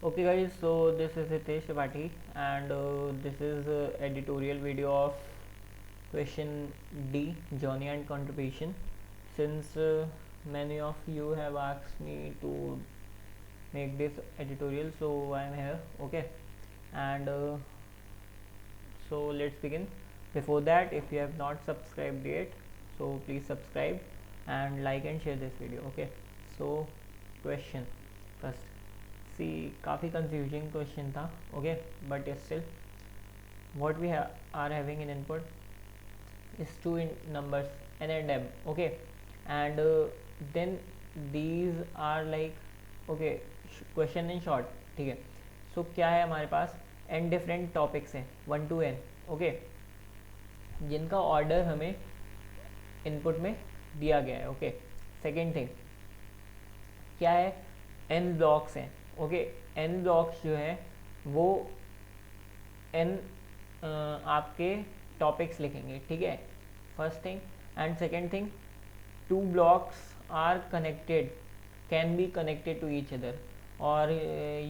Okay guys, so this is Hitesh Tripathi and this is editorial video of question D, journey and contribution. Since many of you have asked me to make this editorial, so I am here. Okay, and so let's begin. Before that, if you have not subscribed yet, so please subscribe and like and share this video. Okay, so question first. सी काफ़ी confusing question था. Okay, but still what we are having in input is two numbers n and m. Okay, and then these are like okay question in short. ठीक है, so क्या है हमारे पास n different topics हैं 1 to n. Okay, जिनका order हमें input में दिया गया है. ओके, सेकेंड थिंग क्या है, n ब्लॉक्स हैं. ओके, n ब्लॉक्स जो है वो n आपके टॉपिक्स लिखेंगे. ठीक है, first thing. And second thing, two blocks are connected, can be connected to each other, और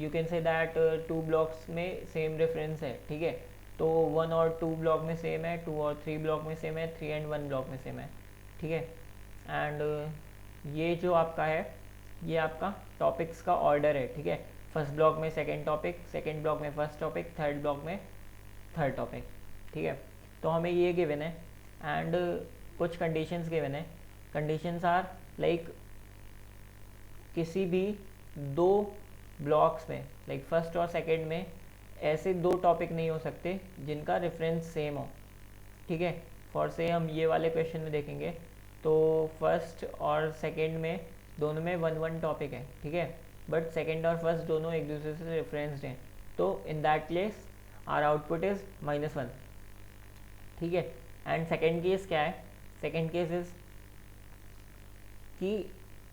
you can say that two blocks में सेम रेफरेंस है. ठीक है, तो 1 और 2 ब्लॉक में सेम है, 2 और 3 ब्लॉक में सेम है, 3 एंड 1 ब्लॉक में सेम है. ठीक है, एंड ये जो आपका है ये आपका टॉपिक्स का ऑर्डर है. ठीक है, फर्स्ट ब्लॉक में सेकंड टॉपिक, सेकंड ब्लॉक में फर्स्ट टॉपिक, थर्ड ब्लॉक में थर्ड टॉपिक. ठीक है, तो हमें ये गिवन है एंड कुछ कंडीशंस गिवन है. कंडीशंस आर लाइक किसी भी दो ब्लॉक्स में लाइक फर्स्ट और सेकंड में ऐसे दो टॉपिक नहीं हो सकते जिनका रेफरेंस सेम हो. ठीक है, फॉर से हम ये वाले क्वेश्चन में देखेंगे तो फर्स्ट और सेकंड में दोनों में 1 टॉपिक है. ठीक है, बट सेकंड और फर्स्ट दोनों एक दूसरे से रेफरेंस्ड हैं, तो in that case our output is -1. ठीक है, एंड सेकेंड केस क्या है, सेकेंड केस इज कि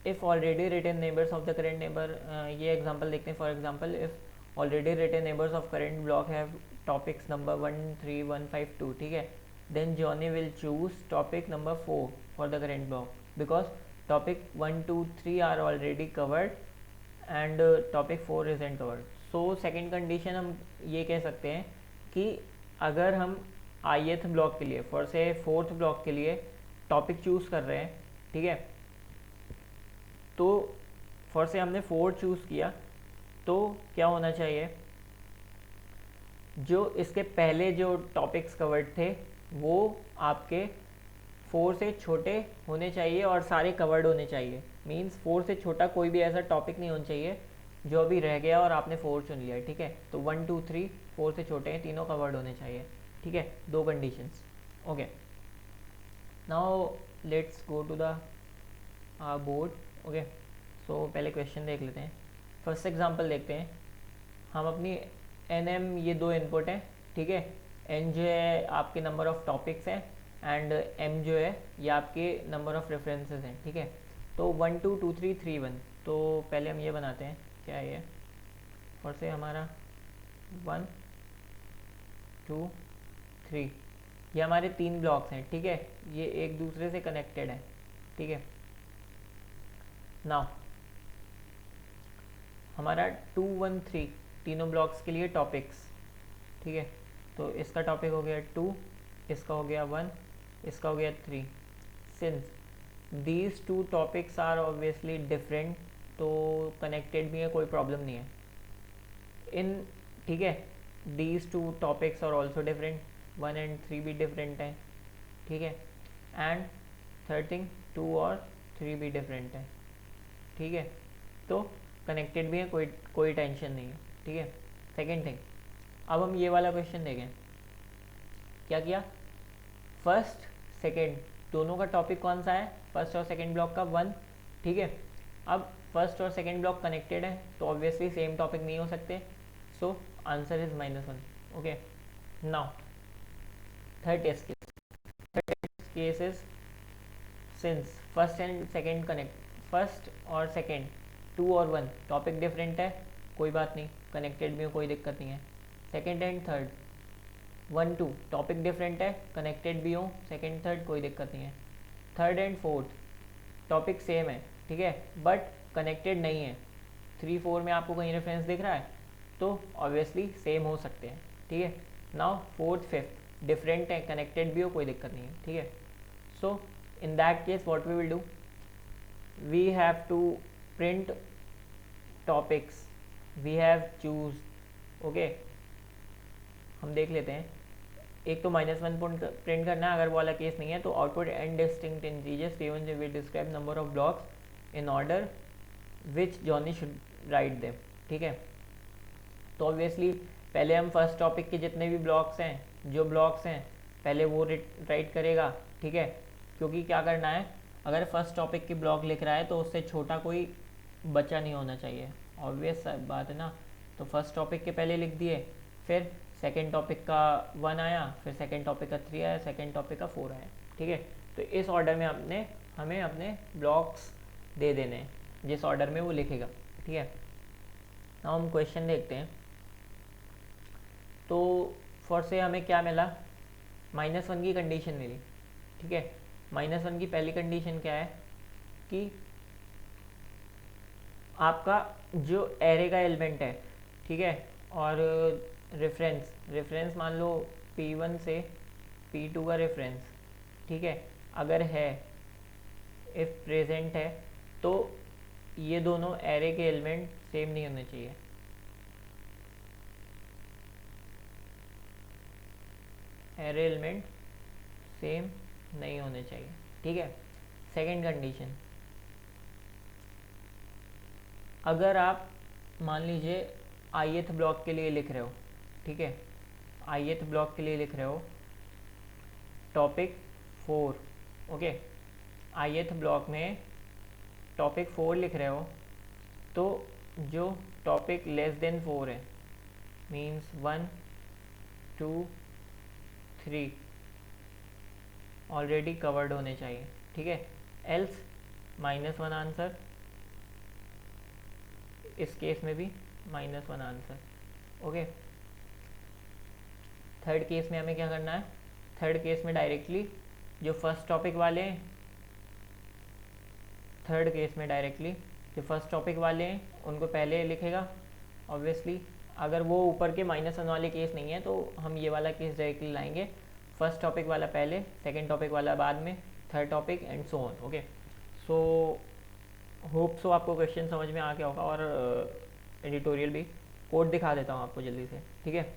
if already written neighbours of the current neighbour, ये एग्जांपल देखते हैं. For example, if already written neighbours of current block have topics number 1, 3, 1, 5, 2. ठीक है, then Johnny will choose topic number 4 for the current block because topic 1, 2, 3 are already covered and topic 4 isn't covered. So second condition हम ये कह सकते हैं कि अगर हम ith ब्लॉक के लिए फॉर से फोर्थ ब्लॉक के लिए टॉपिक चूज़ कर रहे हैं. ठीक है, तो फॉर से हमने 4 चूज़ किया तो क्या होना चाहिए, जो इसके पहले जो टॉपिक्स कवर्ड थे वो आपके 4 से छोटे होने चाहिए और सारे कवर्ड होने चाहिए. मींस 4 से छोटा कोई भी ऐसा टॉपिक नहीं होना चाहिए जो अभी रह गया और आपने 4 चुन लिया. ठीक है, तो 1, 2, 3 4 से छोटे हैं, तीनों कवर्ड होने चाहिए. ठीक है, दो conditions. Okay, now let's go to the board. Okay, so पहले क्वेश्चन देख लेते हैं. फर्स्ट एग्जांपल देखते हैं. हम अपनी NM ये दो इनपुट हैं. ठीक है, N जो है आपके नंबर ऑफ टॉपिक्स हैं एंड M जो है ये आपके नंबर ऑफ रेफरेंसेस हैं. ठीक है, तो 1, 2, 2, 3, 3, 1. तो पहले हम ये बनाते हैं. क्या है ये, और से हमारा 1, 2, 3 ये हमारे 3 ब्लॉक्स हैं. ठीक है, ये एक दूसरे से कनेक्टेड है. ठीक है, नाउ हमारा 2, 1, 3 तीनों ब्लॉक्स के लिए टॉपिक्स. ठीक है, तो इसका टॉपिक हो गया 2, इसका हो गया 1, इसका हो गया 3. Since these two topics are obviously different, तो कनेक्टेड भी है, कोई प्रॉब्लम नहीं है इन. ठीक है, these two topics are also different, 1 and 3 भी डिफरेंट हैं. ठीक है, एंड थर्ड थिंग 2 और 3 भी डिफरेंट है. ठीक है, तो कनेक्टेड भी है, कोई टेंशन नहीं है. ठीक है, सेकेंड थिंग, अब हम ये वाला क्वेश्चन देखें. क्या किया, फर्स्ट सेकेंड दोनों का टॉपिक कौन सा है, फर्स्ट और सेकेंड ब्लॉक का 1. ठीक है, अब फर्स्ट और सेकेंड ब्लॉक कनेक्टेड है तो ऑब्वियसली सेम टॉपिक नहीं हो सकते, so answer is -1. Okay, now third test case. Third test case is since first and second connect, first और सेकेंड 2 और 1 टॉपिक डिफरेंट है, कोई बात नहीं, कनेक्टेड भी हो, कोई दिक्कत नहीं है. Second and third 1, 2 topic different है, कनेक्टेड भी हो, सेकेंड थर्ड कोई दिक्कत नहीं है. Third and fourth topic same है. ठीक है, बट कनेक्टेड नहीं है. 3, 4 में आपको कहीं रेफरेंस दिख रहा है, तो ऑब्वियसली सेम हो सकते हैं, ठीक है। नाउ फोर्थ फिफ्थ डिफरेंट है, कनेक्टेड भी हो, कोई दिक्कत नहीं है, ठीक है। So in that case what we will do, we have to print topics we have choose, okay. हम देख लेते हैं, एक तो -1 प्रिंट करना है, अगर वो वाला केस नहीं है तो output and distinct integers given J will describe number of blocks in order which Johnny should write them, ठीक है। तो ऑब्वियसली पहले हम फर्स्ट टॉपिक के जितने भी ब्लॉक्स हैं, जो ब्लॉक्स हैं पहले वो राइट करेगा, ठीक है। क्योंकि क्या करना है, अगर फर्स्ट टॉपिक की ब्लॉक लिख रहा है तो उससे छोटा कोई बचा नहीं होना चाहिए, ऑब्वियस बात है ना। तो फर्स्ट टॉपिक के पहले लिख दिए, फिर सेकेंड टॉपिक का 1 आया, फिर सेकेंड टॉपिक का 3 आया, सेकेंड टॉपिक का 4 आया, ठीक है। तो इस ऑर्डर में हमें अपने ब्लॉक्स दे देने हैं, जिस ऑर्डर में वो लिखेगा, ठीक है। now हम क्वेश्चन देखते हैं। तो फॉर से हमें क्या मिला, -1 की कंडीशन मिली, ठीक है। -1 की पहली कंडीशन क्या है कि आपका जो एरे का एलिमेंट है, ठीक है, और रेफरेंस मान लो P1 से P2 का रेफरेंस, ठीक है, अगर है, इफ़ प्रेजेंट है, तो ये दोनों एरे के एलिमेंट सेम नहीं होने चाहिए, एरे एलिमेंट सेम नहीं होने चाहिए, ठीक है। सेकंड कंडीशन, अगर आप मान लीजिए ith ब्लॉक के लिए लिख रहे हो, ठीक है, ith ब्लॉक के लिए लिख रहे हो टॉपिक 4, ओके, ith ब्लॉक में टॉपिक 4 लिख रहे हो, तो जो टॉपिक लेस देन 4 है, मीन्स 1 2 3 ऑलरेडी कवर्ड होने चाहिए, ठीक है। एल्स -1 आंसर, इस केस में भी -1 आंसर, ओके। थर्ड केस में हमें क्या करना है, थर्ड केस में डायरेक्टली जो फर्स्ट टॉपिक वाले हैं, थर्ड केस में डायरेक्टली जो फर्स्ट टॉपिक वाले हैं उनको पहले लिखेगा, ऑब्वियसली। अगर वो ऊपर के -1 वाले केस नहीं है तो हम ये वाला केस डायरेक्टली लाएंगे, फर्स्ट टॉपिक वाला पहले, सेकेंड टॉपिक वाला बाद में, third topic and so on, okay. So hope so आपको क्वेश्चन समझ में आ गया होगा, और एडिटोरियल भी, कोड दिखा देता हूँ आपको जल्दी से, ठीक है।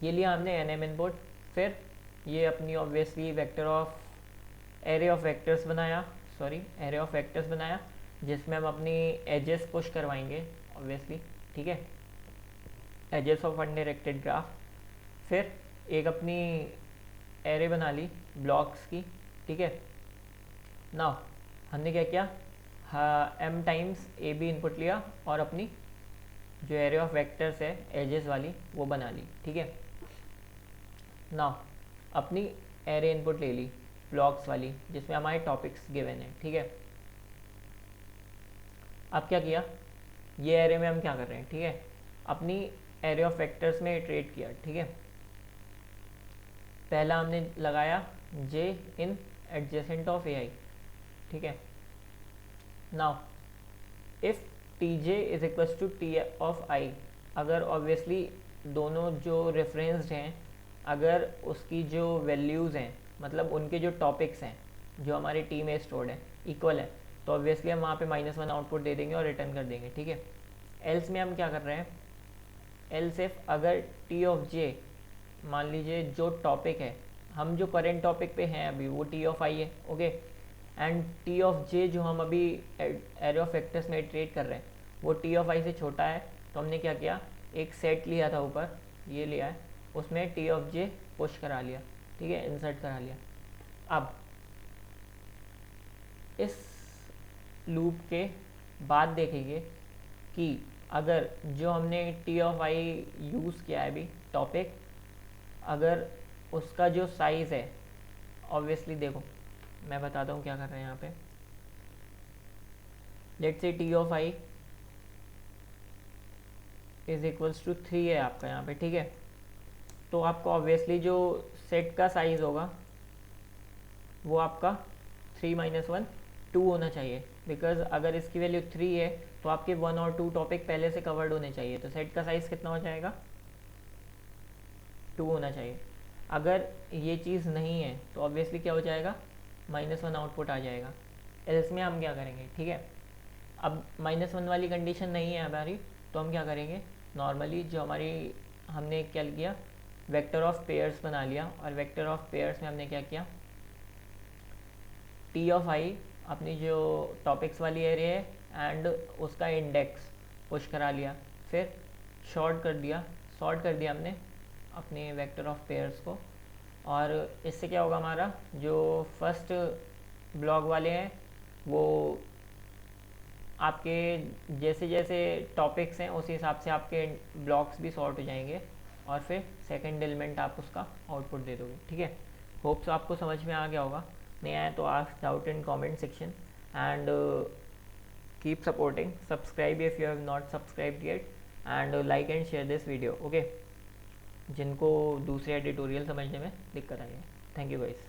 ये लिया हमने NM इनपुट, फिर ये अपनी obviously vector of array of vectors बनाया, एरे ऑफ वेक्टर्स बनाया, जिसमें हम अपनी एजेस पुश करवाएंगे ऑब्वियसली, ठीक है, एजेस ऑफ अनडायरेक्टेड ग्राफ। फिर एक अपनी एरे बना ली ब्लॉक्स की, ठीक है। नाउ हमने क्या किया, m टाइम्स AB इनपुट लिया और अपनी जो एरे ऑफ वेक्टर्स है एजेस वाली वो बना ली, ठीक है। नाउ अपनी एरे इनपुट ले ली ब्लॉक्स वाली, जिसमें हमारे टॉपिक्स गिवन है, ठीक है। अब क्या किया, ये एरे में हम क्या कर रहे हैं, ठीक है, अपनी एरे ऑफ वेक्टर्स में इटरेट किया, ठीक है। पहला हमने लगाया j in adjacent of AI, ठीक है। Now if tj is equals to t of i, अगर ऑब्वियसली दोनों जो रेफरेंस्ड हैं, अगर उसकी जो वैल्यूज़ हैं, मतलब उनके जो टॉपिक्स हैं जो हमारी टी में स्टोर्ड है इक्वल है, तो ऑब्वियसली हम वहाँ पे -1 आउटपुट दे देंगे और रिटर्न कर देंगे, ठीक है। एल्स में हम क्या कर रहे हैं, एल्स इफ अगर t ऑफ j, मान लीजिए जो टॉपिक है, हम जो करेंट टॉपिक पे हैं अभी वो t ऑफ i है, okay, and t of j जो हम अभी एरे ऑफ वेक्टर्स में इटरेट कर रहे हैं वो t ऑफ i से छोटा है, तो हमने क्या किया, एक सेट लिया था ऊपर, ये लिया है, उसमें t ऑफ j पुश करा लिया, ठीक है, इंसर्ट करा लिया। अब इस लूप के बाद देखेंगे कि अगर जो हमने t ऑफ i यूज़ किया है अभी टॉपिक, अगर उसका जो साइज़ है, ऑब्वियसली देखो मैं बताता हूँ क्या कर रहे हैं यहाँ पे, let's say t of i is equals to 3 है आपका यहाँ पे, ठीक है। तो आपको ऑब्वियसली जो सेट का साइज़ होगा वो आपका 3 - 1 2 होना चाहिए, बिकॉज अगर इसकी वैल्यू 3 है तो आपके 1 और 2 टॉपिक पहले से कवर्ड होने चाहिए, तो सेट का साइज़ कितना हो जाएगा, 2 होना चाहिए। अगर ये चीज़ नहीं है तो ऑब्वियसली क्या हो जाएगा, -1 आउटपुट आ जाएगा। इसमें हम क्या करेंगे, ठीक है, अब -1 वाली कंडीशन नहीं है हमारी, तो हम क्या करेंगे, नॉर्मली जो हमारी हमने क्या किया, वेक्टर ऑफ पेयर्स बना लिया, और वेक्टर ऑफ पेयर्स में हमने क्या किया, टी ऑफ आई अपनी जो टॉपिक्स वाली एरे है एंड उसका इंडेक्स पुश करा लिया, फिर सॉर्ट कर दिया हमने अपने वेक्टर ऑफ पेयर्स को। और इससे क्या होगा, हमारा जो फर्स्ट ब्लॉक वाले हैं वो आपके जैसे जैसे टॉपिक्स हैं उसी हिसाब से आपके ब्लॉक्स भी सॉर्ट हो जाएंगे, और फिर सेकंड एलिमेंट आप उसका आउटपुट दे दोगे, ठीक है। होप्स आपको समझ में आ गया होगा। नहीं आया तो ask doubt in comment section and keep supporting, subscribe if you have not subscribed yet, and like and share this video, okay, जिनको दूसरे एडिटोरियल समझने में दिक्कत आई है। Thank you guys.